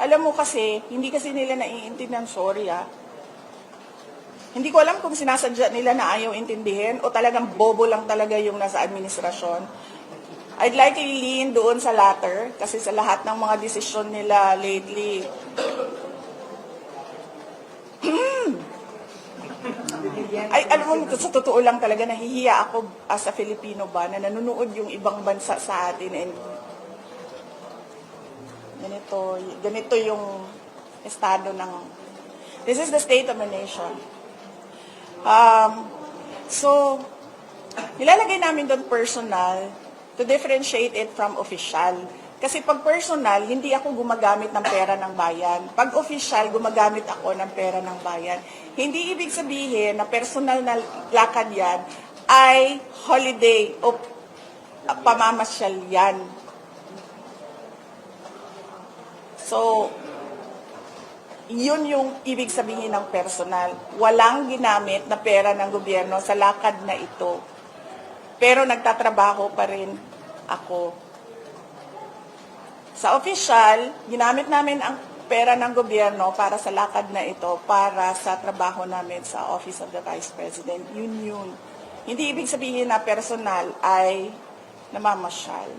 Alam mo kasi, hindi kasi nila naiintindihan, sorry Hindi ko alam kung sinasadya nila na ayaw intindihin o talagang bobo lang talaga yung nasa administrasyon. I'd likely lean doon sa latter kasi sa lahat ng mga desisyon nila lately, ay, alam mo, sa totoo lang talaga, nahihiya ako as a Filipino ba, na nanonood yung ibang bansa sa atin and ganito yung estado ng, this is the state of the nation. So, nilalagay namin doon personal to differentiate it from official. Kasi pag personal, hindi ako gumagamit ng pera ng bayan. Pag official, gumagamit ako ng pera ng bayan. Hindi ibig sabihin na personal na lakad yan ay holiday o pamamasyal yan. So, yun yung ibig sabihin ng personal. Walang ginamit na pera ng gobyerno sa lakad na ito. Pero nagtatrabaho pa rin ako. Sa official, ginamit namin ang pera ng gobyerno para sa lakad na ito, para sa trabaho namin sa Office of the Vice President. Yun. Hindi ibig sabihin na personal ay namamasyal.